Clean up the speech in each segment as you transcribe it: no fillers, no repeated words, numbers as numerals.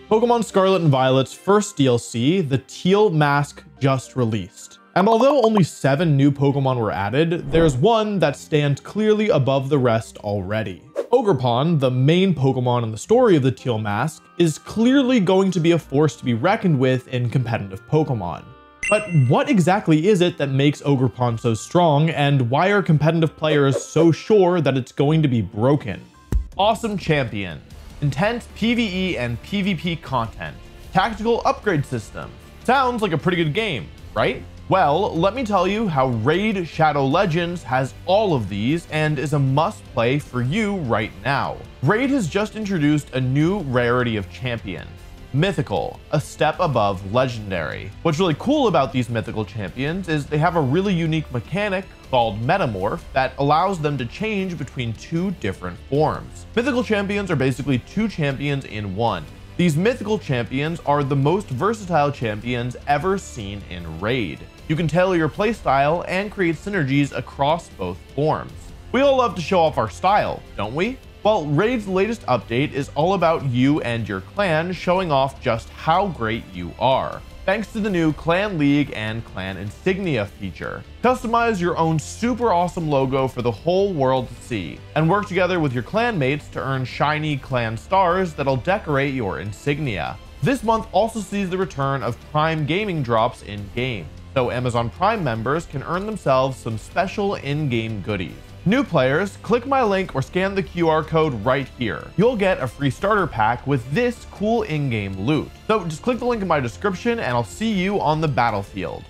Pokemon Scarlet and Violet's first DLC, the Teal Mask, just released. And although only 7 new Pokemon were added, there's one that stands clearly above the rest already. Ogerpon, the main Pokemon in the story of the Teal Mask, is clearly going to be a force to be reckoned with in competitive Pokemon. But what exactly is it that makes Ogerpon so strong, and why are competitive players so sure that it's going to be broken? Awesome champion, intense PvE and PvP content, tactical upgrade system. Sounds like a pretty good game, right? Well, let me tell you how Raid Shadow Legends has all of these and is a must play for you right now. Raid has just introduced a new rarity of champion, Mythical, a step above Legendary. What's really cool about these mythical champions is they have a really unique mechanic called Metamorph that allows them to change between 2 different forms. Mythical champions are basically 2 champions in one. These mythical champions are the most versatile champions ever seen in Raid. You can tailor your playstyle and create synergies across both forms. We all love to show off our style, don't we? Well, Raid's latest update is all about you and your clan showing off just how great you are, thanks to the new Clan League and Clan Insignia feature. Customize your own super awesome logo for the whole world to see, and work together with your clan mates to earn shiny clan stars that'll decorate your insignia. This month also sees the return of Prime Gaming drops in-game, so Amazon Prime members can earn themselves some special in-game goodies. New players, click my link or scan the QR code right here. You'll get a free starter pack with this cool in-game loot. So just click the link in my description and I'll see you on the battlefield.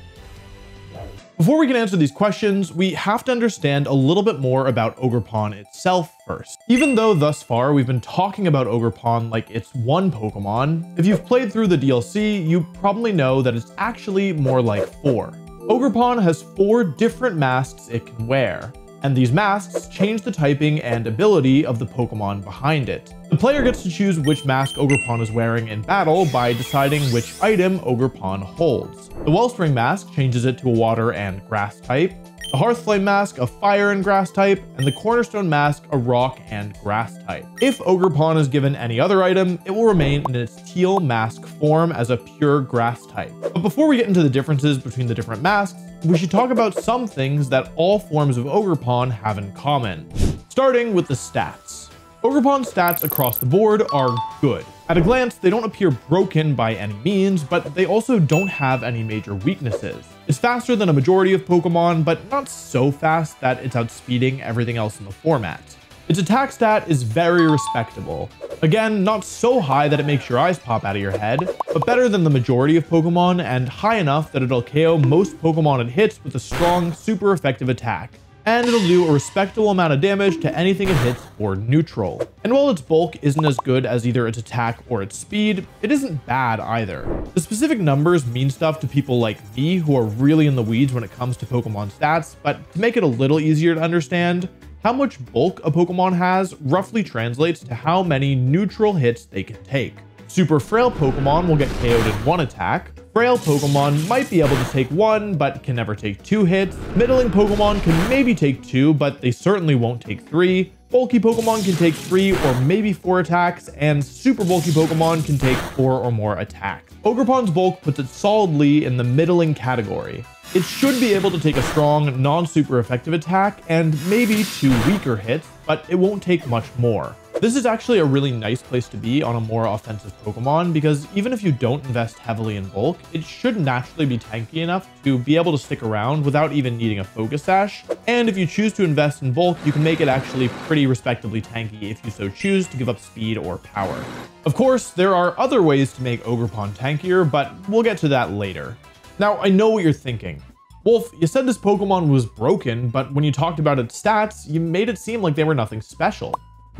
Before we can answer these questions, we have to understand a little bit more about Ogerpon itself first. Even though thus far we've been talking about Ogerpon like it's one Pokemon, if you've played through the DLC, you probably know that it's actually more like 4. Ogerpon has 4 different masks it can wear, and these masks change the typing and ability of the Pokemon behind it. The player gets to choose which mask Ogerpon is wearing in battle by deciding which item Ogerpon holds. The Wellspring mask changes it to a water and grass type, the Hearthflame mask a fire and grass type, and the Cornerstone mask a rock and grass type. If Ogerpon is given any other item, it will remain in its teal mask form as a pure grass type. But before we get into the differences between the different masks, we should talk about some things that all forms of Ogerpon have in common. Starting with the stats. Ogerpon's stats across the board are good. At a glance, they don't appear broken by any means, but they also don't have any major weaknesses. It's faster than a majority of Pokemon, but not so fast that it's outspeeding everything else in the format. Its attack stat is very respectable. Again, not so high that it makes your eyes pop out of your head, but better than the majority of Pokemon and high enough that it'll KO most Pokemon it hits with a strong, super effective attack. And it'll do a respectable amount of damage to anything it hits or neutral. And while its bulk isn't as good as either its attack or its speed, it isn't bad either. The specific numbers mean stuff to people like me who are really in the weeds when it comes to Pokemon stats, but to make it a little easier to understand, how much bulk a Pokemon has roughly translates to how many neutral hits they can take. Super frail Pokemon will get KO'd in 1 attack. Frail Pokemon might be able to take 1, but can never take 2 hits. Middling Pokemon can maybe take 2, but they certainly won't take 3. Bulky Pokemon can take 3 or maybe 4 attacks, and super bulky Pokemon can take 4 or more attacks. Ogerpon's bulk puts it solidly in the middling category. It should be able to take a strong, non-super effective attack and maybe 2 weaker hits, but it won't take much more. This is actually a really nice place to be on a more offensive Pokemon because even if you don't invest heavily in bulk, it should naturally be tanky enough to be able to stick around without even needing a Focus Sash. And if you choose to invest in bulk, you can make it actually pretty respectably tanky if you so choose to give up speed or power. Of course, there are other ways to make Ogerpon tankier, but we'll get to that later. Now, I know what you're thinking. Wolf, you said this Pokemon was broken, but when you talked about its stats, you made it seem like they were nothing special.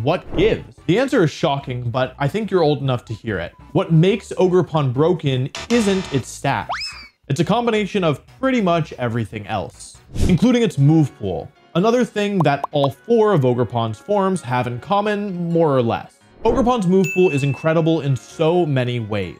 What gives? The answer is shocking, but I think you're old enough to hear it. What makes Ogerpon broken isn't its stats. It's a combination of pretty much everything else, including its move pool. Another thing that all 4 of Ogerpon's forms have in common, more or less. Ogerpon's move pool is incredible in so many ways.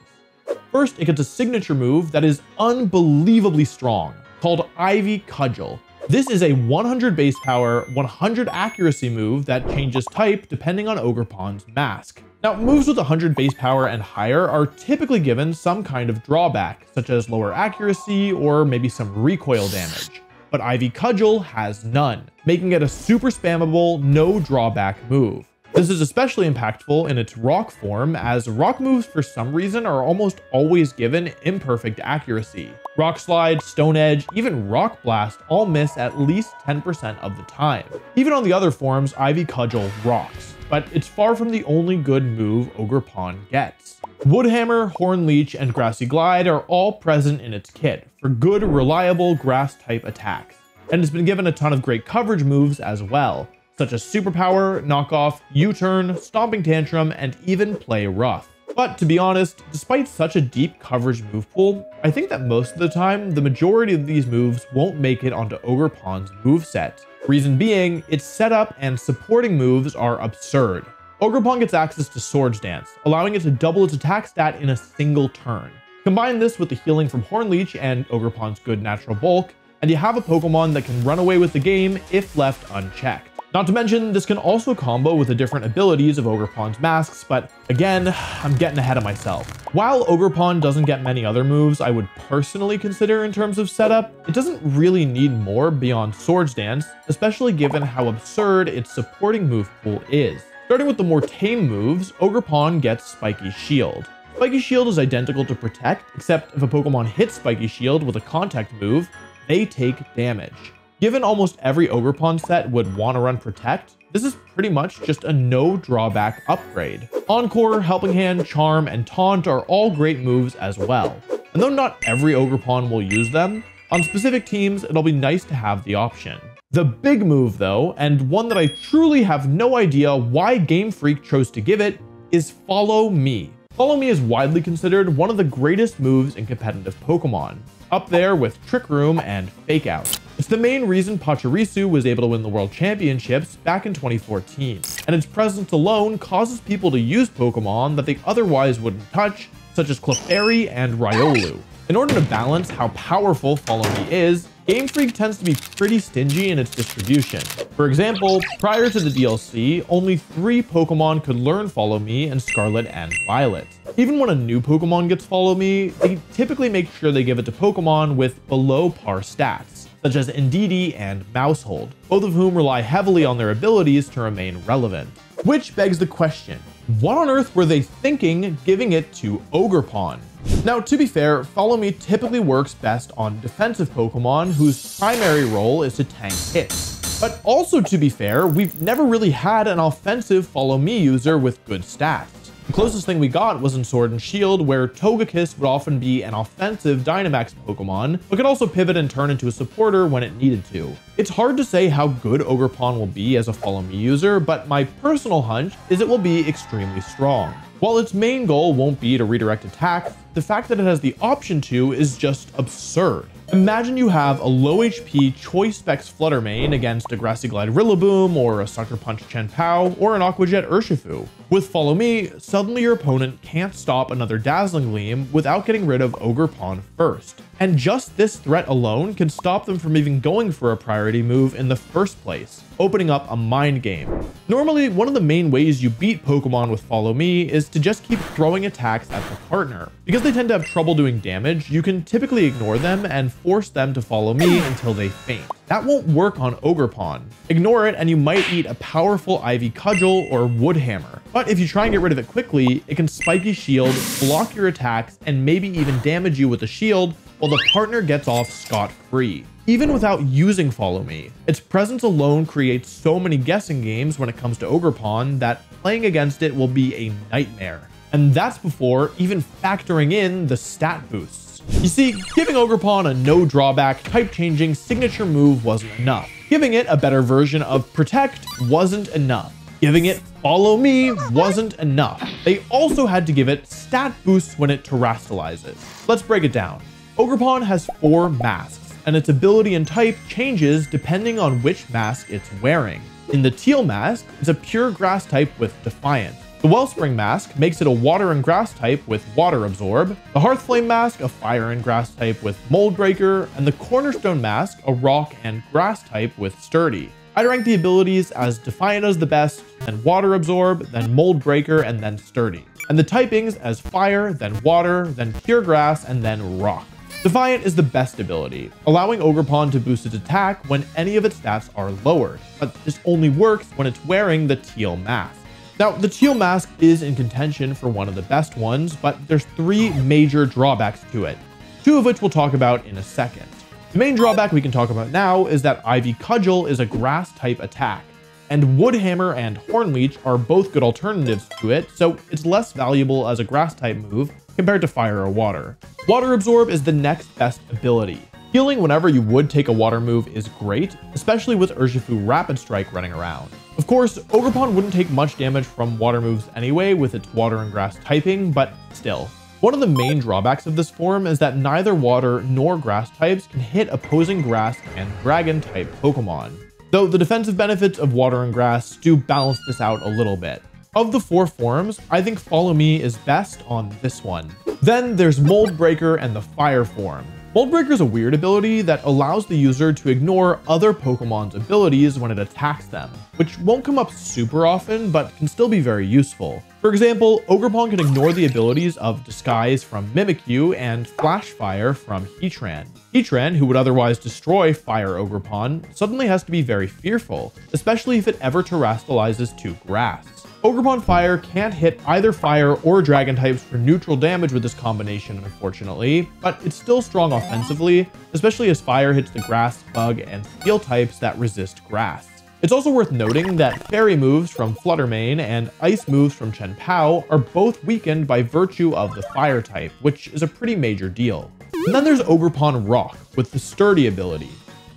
First, it gets a signature move that is unbelievably strong, called Ivy Cudgel. This is a 100 base power, 100 accuracy move that changes type depending on Ogerpon's mask. Now, moves with 100 base power and higher are typically given some kind of drawback, such as lower accuracy or maybe some recoil damage. But Ivy Cudgel has none, making it a super spammable, no drawback move. This is especially impactful in its rock form, as rock moves for some reason are almost always given imperfect accuracy. Rock Slide, Stone Edge, even Rock Blast all miss at least 10% of the time. Even on the other forms, Ivy Cudgel rocks, but it's far from the only good move Ogerpon gets. Woodhammer, Horn Leech, and Grassy Glide are all present in its kit for good, reliable grass-type attacks, and it's been given a ton of great coverage moves as well, such as Superpower, Knockoff, U-Turn, Stomping Tantrum, and even Play Rough. But to be honest, despite such a deep coverage move pool, I think that most of the time, the majority of these moves won't make it onto Ogerpon's moveset. Reason being, its setup and supporting moves are absurd. Ogerpon gets access to Swords Dance, allowing it to double its attack stat in a single turn. Combine this with the healing from Horn Leech and Ogerpon's good natural bulk, and you have a Pokemon that can run away with the game if left unchecked. Not to mention, this can also combo with the different abilities of Ogerpon's masks, but again, I'm getting ahead of myself. While Ogerpon doesn't get many other moves I would personally consider in terms of setup, it doesn't really need more beyond Swords Dance, especially given how absurd its supporting move pool is. Starting with the more tame moves, Ogerpon gets Spiky Shield. Spiky Shield is identical to Protect, except if a Pokemon hits Spiky Shield with a contact move, they take damage. Given almost every Ogerpon set would want to run Protect, this is pretty much just a no drawback upgrade. Encore, Helping Hand, Charm, and Taunt are all great moves as well. And though not every Ogerpon will use them, on specific teams it'll be nice to have the option. The big move though, and one that I truly have no idea why Game Freak chose to give it, is Follow Me. Follow Me is widely considered one of the greatest moves in competitive Pokemon, up there with Trick Room and Fake Out. It's the main reason Pachirisu was able to win the World Championships back in 2014, and its presence alone causes people to use Pokemon that they otherwise wouldn't touch, such as Clefairy and Riolu. In order to balance how powerful Follow Me is, Game Freak tends to be pretty stingy in its distribution. For example, prior to the DLC, only 3 Pokemon could learn Follow Me in Scarlet and Violet. Even when a new Pokemon gets Follow Me, they typically make sure they give it to Pokemon with below par stats, such as Indeedee and Mousehold, both of whom rely heavily on their abilities to remain relevant. Which begs the question, what on earth were they thinking giving it to Ogerpon? Now, to be fair, Follow Me typically works best on defensive Pokemon whose primary role is to tank hits. But also, to be fair, we've never really had an offensive Follow Me user with good stats. The closest thing we got was in Sword and Shield, where Togekiss would often be an offensive Dynamax Pokemon, but could also pivot and turn into a supporter when it needed to. It's hard to say how good Ogerpon will be as a Follow Me user, but my personal hunch is it will be extremely strong. While its main goal won't be to redirect attacks, the fact that it has the option to is just absurd. Imagine you have a low HP Choice Specs Fluttermane against a Grassy Glide Rillaboom, or a Sucker Punch Chien-Pao, or an Aqua Jet Urshifu. With Follow Me, suddenly your opponent can't stop another Dazzling Gleam without getting rid of Ogerpon first. And just this threat alone can stop them from even going for a priority move in the first place, opening up a mind game. Normally, one of the main ways you beat Pokemon with Follow Me is to just keep throwing attacks at the partner. Because they tend to have trouble doing damage, you can typically ignore them and force them to follow me until they faint. That won't work on Ogerpon. Ignore it and you might eat a powerful Ivy Cudgel or Woodhammer. But if you try and get rid of it quickly, it can Spiky Shield, block your attacks, and maybe even damage you with a shield while the partner gets off scot-free. Even without using Follow Me, its presence alone creates so many guessing games when it comes to Ogerpon that playing against it will be a nightmare. And that's before even factoring in the stat boosts. You see, giving Ogerpon a no drawback, type changing signature move wasn't enough. Giving it a better version of Protect wasn't enough. Giving it Follow Me wasn't enough. They also had to give it stat boosts when it terastallizes. Let's break it down. Ogerpon has 4 masks, and its ability and type changes depending on which mask it's wearing. In the Teal mask, it's a pure grass type with Defiant. The Wellspring mask makes it a water and grass type with Water Absorb, the Hearthflame mask a fire and grass type with Mold Breaker, and the Cornerstone mask a rock and grass type with Sturdy. I'd rank the abilities as Defiant as the best, then Water Absorb, then Mold Breaker, and then Sturdy. And the typings as Fire, then Water, then Pure Grass, and then Rock. Defiant is the best ability, allowing Ogerpon to boost its attack when any of its stats are lowered, but this only works when it's wearing the teal mask. Now, the teal mask is in contention for one of the best ones, but there's 3 major drawbacks to it, 2 of which we'll talk about in a second. The main drawback we can talk about now is that Ivy Cudgel is a grass type attack, and Wood Hammer and Horn Leech are both good alternatives to it, so it's less valuable as a grass type move compared to fire or water. Water Absorb is the next best ability. Healing whenever you would take a water move is great, especially with Urshifu Rapid Strike running around. Of course, Ogerpon wouldn't take much damage from water moves anyway with its water and grass typing, but still. One of the main drawbacks of this form is that neither water nor grass types can hit opposing grass and dragon type Pokemon, though the defensive benefits of water and grass do balance this out a little bit. Of the 4 forms, I think Follow Me is best on this one. Then there's Mold Breaker and the Fire form. Mold Breaker is a weird ability that allows the user to ignore other Pokemon's abilities when it attacks them, which won't come up super often, but can still be very useful. For example, Ogerpon can ignore the abilities of Disguise from Mimikyu and Flash Fire from Heatran. Heatran, who would otherwise destroy Fire Ogerpon, suddenly has to be very fearful, especially if it ever terastallizes to grass. Ogerpon Fire can't hit either fire or dragon types for neutral damage with this combination, unfortunately, but it's still strong offensively, especially as fire hits the grass, bug, and steel types that resist grass. It's also worth noting that fairy moves from Fluttermane and ice moves from Chien-Pao are both weakened by virtue of the fire type, which is a pretty major deal. And then there's Ogerpon Rock with the Sturdy ability.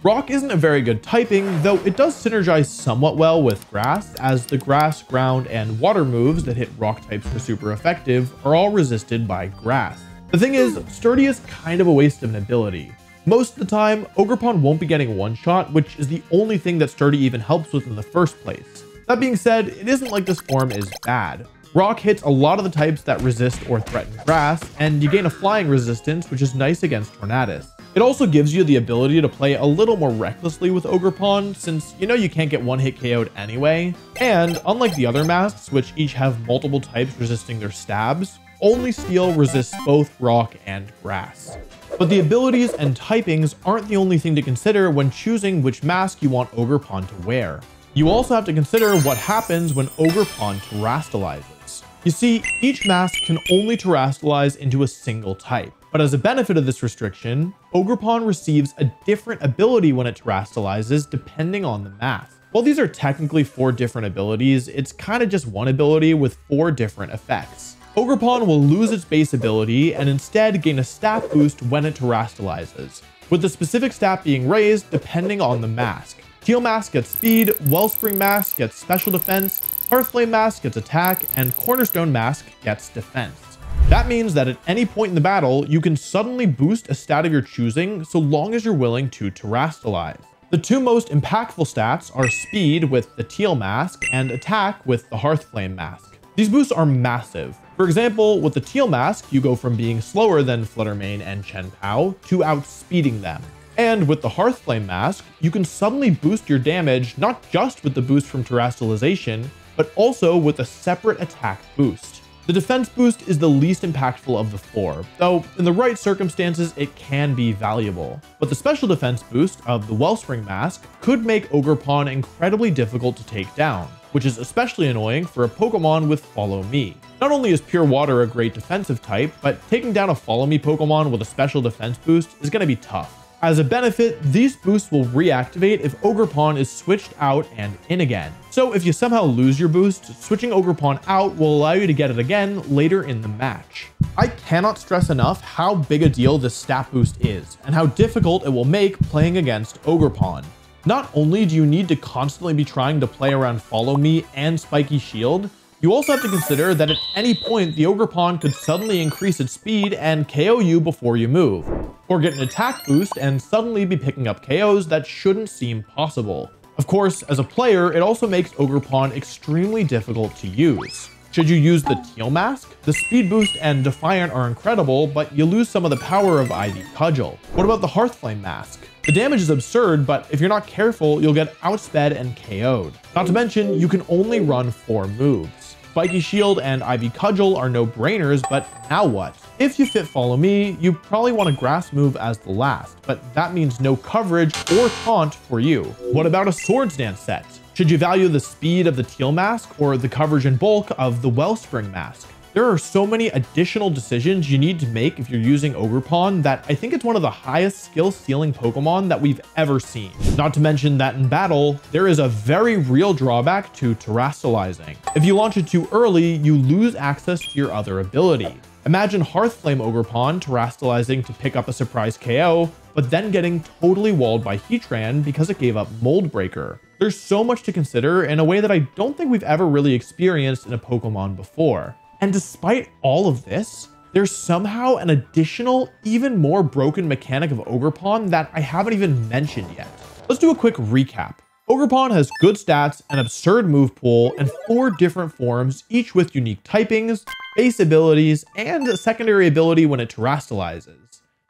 Rock isn't a very good typing, though it does synergize somewhat well with grass, as the grass, ground, and water moves that hit rock types are super effective are all resisted by grass. The thing is, Sturdy is kind of a waste of an ability. Most of the time, Ogerpon won't be getting one-shot, which is the only thing that Sturdy even helps with in the first place. That being said, it isn't like this form is bad. Rock hits a lot of the types that resist or threaten grass, and you gain a flying resistance, which is nice against Tornadus. It also gives you the ability to play a little more recklessly with Ogerpon, since you know you can't get one-hit KO'd anyway, and unlike the other masks, which each have multiple types resisting their stabs, only Steel resists both rock and grass. But the abilities and typings aren't the only thing to consider when choosing which mask you want Ogerpon to wear. You also have to consider what happens when Ogerpon terastallizes. You see, each mask can only terastallize into a single type. But as a benefit of this restriction, Ogerpon receives a different ability when it terastallizes depending on the mask. While these are technically 4 different abilities, it's kind of just one ability with 4 different effects. Ogerpon will lose its base ability and instead gain a stat boost when it terastallizes, with the specific stat being raised depending on the mask. Teal Mask gets speed, Wellspring Mask gets special defense, Hearthflame Mask gets attack, and Cornerstone Mask gets defense. That means that at any point in the battle, you can suddenly boost a stat of your choosing so long as you're willing to terastallize. The 2 most impactful stats are speed with the Teal Mask and attack with the Hearthflame Mask. These boosts are massive. For example, with the Teal Mask, you go from being slower than Fluttermane and Chien-Pao to outspeeding them. And with the Hearthflame Mask, you can suddenly boost your damage not just with the boost from terastallization, but also with a separate attack boost. The defense boost is the least impactful of the 4, though in the right circumstances it can be valuable. But the special defense boost of the Wellspring Mask could make Ogerpon incredibly difficult to take down, which is especially annoying for a Pokemon with Follow Me. Not only is Pure Water a great defensive type, but taking down a Follow Me Pokemon with a special defense boost is going to be tough. As a benefit, these boosts will reactivate if Ogerpon is switched out and in again. So if you somehow lose your boost, switching Ogerpon out will allow you to get it again later in the match. I cannot stress enough how big a deal this stat boost is, and how difficult it will make playing against Ogerpon. Not only do you need to constantly be trying to play around Follow Me and Spiky Shield, you also have to consider that at any point the Ogerpon could suddenly increase its speed and KO you before you move, or get an attack boost and suddenly be picking up KOs that shouldn't seem possible. Of course, as a player, it also makes Ogerpon extremely difficult to use. Should you use the Teal Mask? The speed boost and Defiant are incredible, but you lose some of the power of Ivy Cudgel. What about the Hearthflame Mask? The damage is absurd, but if you're not careful, you'll get outsped and KO'd. Not to mention, you can only run 4 moves. Spiky Shield and Ivy Cudgel are no-brainers, but now what? If you fit Follow Me, you probably want a Grass move as the last, but that means no coverage or taunt for you. What about a Swords Dance set? Should you value the speed of the Teal Mask or the coverage and bulk of the Wellspring Mask? There are so many additional decisions you need to make if you're using Ogerpon that I think it's one of the highest skill ceiling Pokemon that we've ever seen. Not to mention that in battle, there is a very real drawback to terastallizing. If you launch it too early, you lose access to your other ability. Imagine Hearthflame Ogerpon terastallizing to pick up a surprise KO, but then getting totally walled by Heatran because it gave up Mold Breaker. There's so much to consider in a way that I don't think we've ever really experienced in a Pokemon before. And despite all of this, there's somehow an additional, even more broken mechanic of Ogerpon that I haven't even mentioned yet. Let's do a quick recap. Ogerpon has good stats, an absurd move pool, and 4 different forms, each with unique typings, base abilities, and a secondary ability when it terastallizes.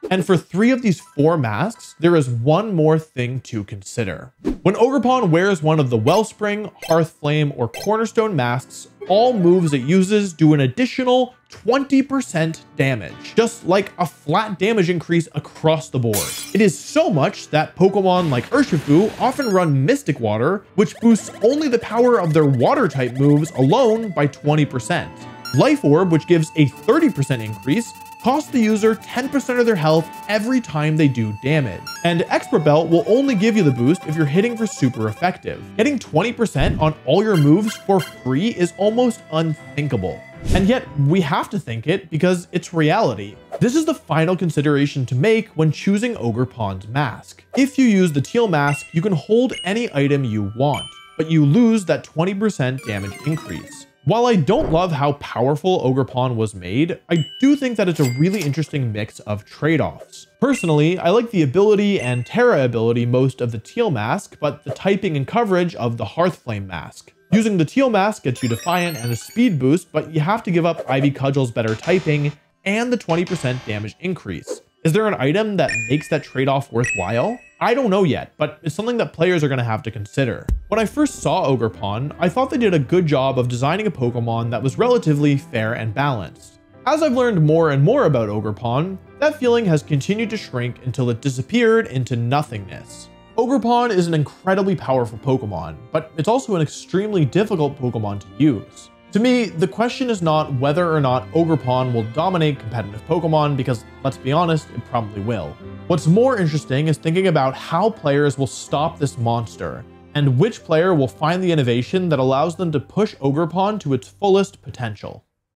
And for 3 of these 4 masks, there is one more thing to consider. When Ogerpon wears one of the Wellspring, Hearthflame, or Cornerstone masks, all moves it uses do an additional 20% damage, just like a flat damage increase across the board. It is so much that Pokemon like Urshifu often run Mystic Water, which boosts only the power of their water type moves alone by 20%. Life Orb, which gives a 30% increase, costs the user 10% of their health every time they do damage. And Expert Belt will only give you the boost if you're hitting for super effective. Getting 20% on all your moves for free is almost unthinkable. And yet we have to think it because it's reality. This is the final consideration to make when choosing Ogerpon's mask. If you use the Teal Mask, you can hold any item you want, but you lose that 20% damage increase. While I don't love how powerful Ogerpon was made, I do think that it's a really interesting mix of trade-offs. Personally, I like the ability and Terra ability most of the Teal Mask, but the typing and coverage of the Hearthflame Mask. Using the Teal Mask gets you Defiant and a speed boost, but you have to give up Ivy Cudgel's better typing and the 20% damage increase. Is there an item that makes that trade-off worthwhile? I don't know yet, but it's something that players are going to have to consider. When I first saw Ogerpon, I thought they did a good job of designing a Pokemon that was relatively fair and balanced. As I've learned more and more about Ogerpon, that feeling has continued to shrink until it disappeared into nothingness. Ogerpon is an incredibly powerful Pokemon, but it's also an extremely difficult Pokemon to use. To me, the question is not whether or not Ogerpon will dominate competitive Pokemon, because let's be honest, it probably will. What's more interesting is thinking about how players will stop this monster, and which player will find the innovation that allows them to push Ogerpon to its fullest potential.